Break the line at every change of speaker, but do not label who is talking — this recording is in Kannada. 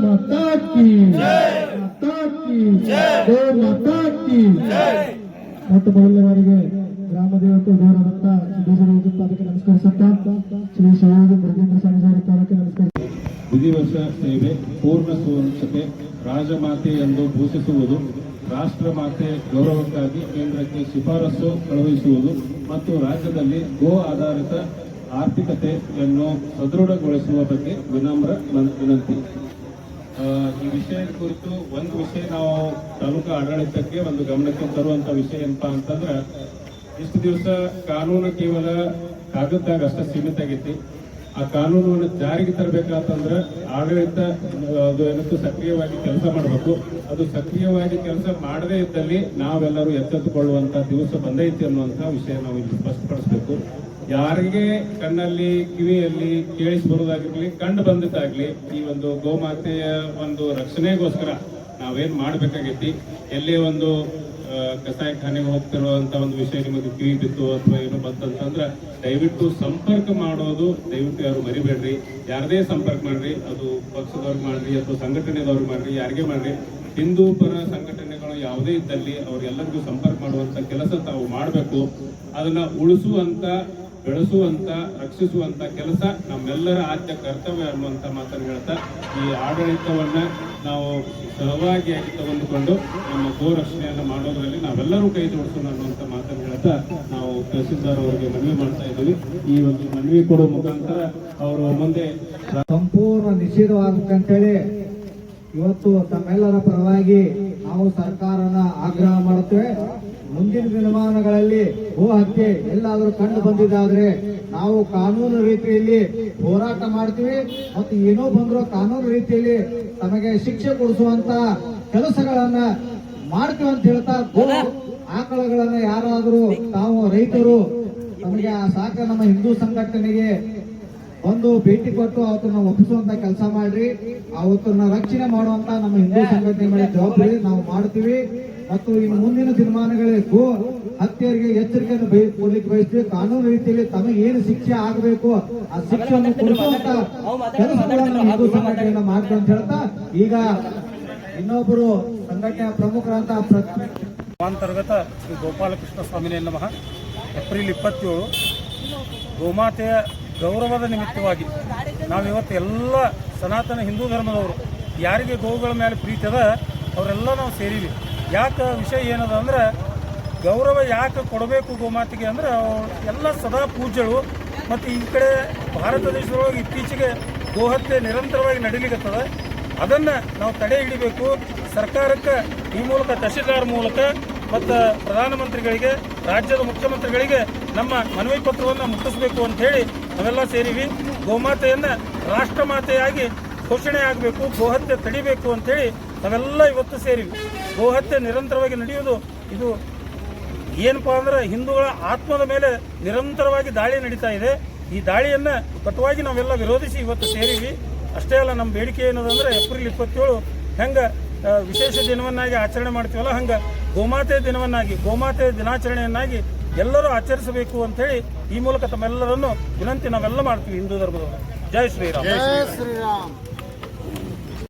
माता की गौ माता की ಮತ್ತು ಮೊದಲನೇವರೆಗೆ ಗ್ರಾಮ ದೇವತೆ ಗೌರವಂತ ಸಿದ್ದೇಶ್ವರಕ್ಕೆ ನಮಸ್ಕರಿಸುತ್ತಾ ಶ್ರೀ ಶಿವಯೋಗಿ ಮುರುಗೇಂದ್ರ ಸ್ವಾಮೀಜಿ ಪಾದಕ್ಕೆ ನಮಸ್ಕರಿಸುತ್ತಾ
ವಿಧಿವರ್ಷ ಸೇವೆ ಪೂರ್ಣ ಸುರಕ್ಷತೆ ರಾಜಮಾತೆ ಎಂದು ಘೋಷಿಸುವುದು ರಾಷ್ಟ್ರಮಾತೆ ಗೌರವಕ್ಕಾಗಿ ಕೇಂದ್ರಕ್ಕೆ ಶಿಫಾರಸು ಕಳುಹಿಸುವುದು ಮತ್ತು ರಾಜ್ಯದಲ್ಲಿ ಗೋ ಆಧಾರಿತ ಆರ್ಥಿಕತೆಯನ್ನು ಸದೃಢಗೊಳಿಸುವ ಬಗ್ಗೆ ವಿನಮ್ರ ವಿನಂತಿ. ಈ ವಿಷಯದ ಕುರಿತು ಒಂದು ವಿಷಯ ನಾವು ತಾಲೂಕು ಆಡಳಿತಕ್ಕೆ ಒಂದು ಗಮನಕ್ಕೆ ತರುವಂತ ವಿಷಯ ಏನಪ್ಪಾ ಅಂತಂದ್ರೆ, ಇಷ್ಟು ದಿವಸ ಕಾನೂನು ಕೇವಲ ಕಾಗದದಾಗ ಅಷ್ಟೇ ಸೀಮಿತ ಆಗೈತಿ. ಆ ಕಾನೂನನ್ನು ಜಾರಿಗೆ ತರಬೇಕಂತಂದ್ರೆ ಆಡಳಿತ ಅದು ಏನಂತೂ ಸಕ್ರಿಯವಾಗಿ ಕೆಲಸ ಮಾಡಬೇಕು. ಅದು ಸಕ್ರಿಯವಾಗಿ ಕೆಲಸ ಮಾಡದೇ ಇದ್ದಲ್ಲಿ ನಾವೆಲ್ಲರೂ ಎಚ್ಚೆತ್ತುಕೊಳ್ಳುವಂತ ದಿವಸ ಬಂದೈತಿ ಅನ್ನುವಂತ ವಿಷಯ ನಾವು ಇಲ್ಲಿ ಸ್ಪಷ್ಟಪಡಿಸಬೇಕು. ಯಾರಿಗೆ ಕಣ್ಣಲ್ಲಿ ಕಿವಿಯಲ್ಲಿ ಕೇಳಿಸಿ ಬರೋದಾಗಿರ್ಲಿ ಕಂಡು ಬಂದಿದ್ದಾಗ್ಲಿ ಈ ಒಂದು ಗೋಮಾತೆಯ ಒಂದು ರಕ್ಷಣೆಗೋಸ್ಕರ ನಾವೇನ್ ಮಾಡ್ಬೇಕಾಗೈತಿ, ಎಲ್ಲೇ ಒಂದು ಕಸಾಯಿಖಾನೆಗೆ ಹೋಗ್ತಿರುವಂತ ಒಂದು ವಿಷಯ ನಿಮಗೆ ಕಿವಿ ಬಿತ್ತು ಅಥವಾ ಏನು ಬಂತಂತಂದ್ರ ದಯವಿಟ್ಟು ಸಂಪರ್ಕ ಮಾಡೋದು ದಯವಿಟ್ಟು ಯಾರು ಮರಿಬೇಡ್ರಿ. ಯಾರದೇ ಸಂಪರ್ಕ ಮಾಡ್ರಿ, ಅದು ಪಕ್ಷದವ್ರಿಗೆ ಮಾಡ್ರಿ ಅಥವಾ ಸಂಘಟನೆದವ್ರಿಗೆ ಮಾಡ್ರಿ, ಯಾರಿಗೆ ಮಾಡ್ರಿ. ಹಿಂದೂ ಪರ ಸಂಘಟನೆಗಳು ಯಾವುದೇ ಇದ್ದಲ್ಲಿ ಅವ್ರಿಗೆಲ್ಲರಿಗೂ ಸಂಪರ್ಕ ಮಾಡುವಂತ ಕೆಲಸ ತಾವು ಮಾಡಬೇಕು. ಅದನ್ನ ಉಳಿಸುವಂತ, ಬೆಳೆಸುವಂತ, ರಕ್ಷಿಸುವಂತ ಕೆಲಸ ನಮ್ಮೆಲ್ಲರ ಆದ್ಯ ಕರ್ತವ್ಯ ಅನ್ನುವಂತ ಮಾತನ್ನು ಹೇಳ್ತಾ ಈ ಆಡಳಿತವನ್ನ ನಾವು ಸಹಭಾಗಿಯಾಗಿ ತೆಗೆದುಕೊಂಡು ನಮ್ಮ ಗೋ ರಕ್ಷಣೆಯನ್ನು ಮಾಡೋದ್ರಲ್ಲಿ ನಾವೆಲ್ಲರೂ ಕೈ ಜೋಡಿಸೋಣ ಅನ್ನುವಂತ ಮಾತನ್ನು ಹೇಳ್ತಾ ನಾವು ತಹಸೀಲ್ದಾರ್ ಅವರಿಗೆ ಮನವಿ ಮಾಡ್ತಾ ಇದ್ದೀವಿ. ಈ ಒಂದು ಮನವಿ ಕೊಡುವ ಮುಖಾಂತರ ಅವರು ಮುಂದೆ
ಸಂಪೂರ್ಣ ನಿಷೇಧವಾಗಬೇಕಂತೇಳಿ ಇವತ್ತು ತಮ್ಮೆಲ್ಲರ ಪರವಾಗಿ ನಾವು ಸರ್ಕಾರನ ಆಗ್ರಹ ಮಾಡುತ್ತೇವೆ. ಮುಂದಿನ ದಿನಮಾನಗಳಲ್ಲಿ ಗೋ ಹತ್ಯೆ ಎಲ್ಲಾದರೂ ಕಂಡು ಬಂದಿದ್ದಾದ್ರೆ ನಾವು ಕಾನೂನು ರೀತಿಯಲ್ಲಿ ಹೋರಾಟ ಮಾಡ್ತೀವಿ ಮತ್ತು ಏನೋ ಬಂದರೂ ಕಾನೂನು ರೀತಿಯಲ್ಲಿ ತಮಗೆ ಶಿಕ್ಷೆ ಕೊಡಿಸುವಂತ ಕೆಲಸಗಳನ್ನ ಮಾಡ್ತೀವಿ ಅಂತ ಹೇಳ್ತಾ, ಗೋ ಆಕಳಗಳನ್ನ ಯಾರಾದರೂ ತಾವು ರೈತರು ತಮಗೆ ಆ ಸಾಕ ನಮ್ಮ ಹಿಂದೂ ಸಂಘಟನೆಗೆ ಒಂದು ಭೇಟಿ ಕೊಟ್ಟು ಅವತ್ತನ್ನ ಒಪ್ಪಿಸುವಂತ ಕೆಲಸ ಮಾಡ್ರಿ. ಅವತ್ತನ್ನ ರಕ್ಷಣೆ ಮಾಡುವಂತ ನಮ್ಮ ಹಿಂದೂ ಸಂಘಟನೆ ಮೇಲೆ ಜವಾಬ್ದಾರಿ ನಾವು ಮಾಡ್ತೀವಿ. ಮತ್ತು ಇನ್ನು ಮುಂದಿನ ದಿನಮಾನಗಳಲ್ಲಿ ಗೋ ಹತ್ಯೆಯರಿಗೆ ಎಚ್ಚರಿಕೆಯನ್ನು ಕೊಡ್ಲಿಕ್ಕೆ ಬಯಸ್ತೀವಿ. ಕಾನೂನು ರೀತಿಯಲ್ಲಿ ತಮಗೆ ಏನು ಶಿಕ್ಷೆ ಆಗಬೇಕು ಆ ಶಿಕ್ಷೆಯನ್ನು ಕೊಡಿಸುವಂತ ಕೆಲಸಗಳನ್ನು ಹಿಂದೂ ಸಂಘಟನೆಯನ್ನ ಮಾಡ್ತೀವಿ ಅಂತ ಹೇಳ್ತಾ, ಈಗ ಇನ್ನೊಬ್ಬರು ಸಂಘಟನೆಯ ಪ್ರಮುಖರಂತ
ಅಂತರ್ಗತ ಶ್ರೀ ಗೋಪಾಲಕೃಷ್ಣ ಸ್ವಾಮಿನೇ ನಮಃ. ಏಪ್ರಿಲ್ 27 ಗೋಮಾತೆಯ ಗೌರವದ ನಿಮಿತ್ತವಾಗಿ ನಾವಿವತ್ತು ಎಲ್ಲ ಸನಾತನ ಹಿಂದೂ ಧರ್ಮದವರು ಯಾರಿಗೆ ಗೋವುಗಳ ಮೇಲೆ ಪ್ರೀತಿ ಅದ ಅವರೆಲ್ಲ ನಾವು ಸೇರಿವಿ. ಯಾಕೆ ವಿಷಯ ಏನದ ಅಂದ್ರೆ, ಗೌರವ ಯಾಕೆ ಕೊಡಬೇಕು ಗೋಮಾತೆಗೆ ಅಂದ್ರೆ, ಎಲ್ಲ ಸದಾ ಪೂಜ್ಯರು. ಮತ್ತು ಈ ಕಡೆ ಭಾರತ ದೇಶದೊಳಗೆ ಇತ್ತೀಚೆಗೆ ಗೋಹತ್ಯೆ ನಿರಂತರವಾಗಿ ನಡೀಲಿಕ್ಕತ್ತದ. ಅದನ್ನು ನಾವು ತಡೆ ಹಿಡಿಬೇಕು. ಸರ್ಕಾರಕ್ಕೆ ಈ ಮೂಲಕ ತಹಶೀಲ್ದಾರ್ ಮೂಲಕ ಮತ್ತು ಪ್ರಧಾನಮಂತ್ರಿಗಳಿಗೆ, ರಾಜ್ಯದ ಮುಖ್ಯಮಂತ್ರಿಗಳಿಗೆ ನಮ್ಮ ಮನವಿ ಪತ್ರವನ್ನು ಮುಟ್ಟಿಸಬೇಕು ಅಂತ ಹೇಳಿ ನಾವೆಲ್ಲ ಸೇರಿವಿ. ಗೋಮಾತೆಯನ್ನು ರಾಷ್ಟ್ರಮಾತೆಯಾಗಿ ಘೋಷಣೆ ಆಗಬೇಕು, ಗೋಹತ್ಯೆ ತಡಿಬೇಕು ಅಂತೇಳಿ ನಾವೆಲ್ಲ ಇವತ್ತು ಸೇರಿವಿ. ಗೋಹತ್ಯೆ ನಿರಂತರವಾಗಿ ನಡೆಯುವುದು ಇದು ಏನಪ್ಪಾ ಅಂದ್ರೆ ಹಿಂದೂಗಳ ಆತ್ಮದ ಮೇಲೆ ನಿರಂತರವಾಗಿ ದಾಳಿ ನಡೀತಾ ಇದೆ. ಈ ದಾಳಿಯನ್ನು ಕಟುವಾಗಿ ನಾವೆಲ್ಲ ವಿರೋಧಿಸಿ ಇವತ್ತು ಸೇರಿವಿ. ಅಷ್ಟೇ ಅಲ್ಲ, ನಮ್ಮ ಬೇಡಿಕೆ ಏನದಂದ್ರೆ ಏಪ್ರಿಲ್ 27 ಹೆಂಗೆ ವಿಶೇಷ ದಿನವನ್ನಾಗಿ ಆಚರಣೆ ಮಾಡ್ತೀವಲ್ಲ, ಹಂಗೆ ಗೋಮಾತೆ ದಿನವನ್ನಾಗಿ, ಗೋಮಾತೆ ದಿನಾಚರಣೆಯನ್ನಾಗಿ ಎಲ್ಲರೂ ಆಚರಿಸಬೇಕು ಅಂತೇಳಿ ಈ ಮೂಲಕ ತಮ್ಮೆಲ್ಲರನ್ನು ವಿನಂತಿ ನಾವೆಲ್ಲ ಮಾಡ್ತೀವಿ ಹಿಂದೂ ಧರ್ಮದವರು. ಜೈ ಶ್ರೀರಾಮ್.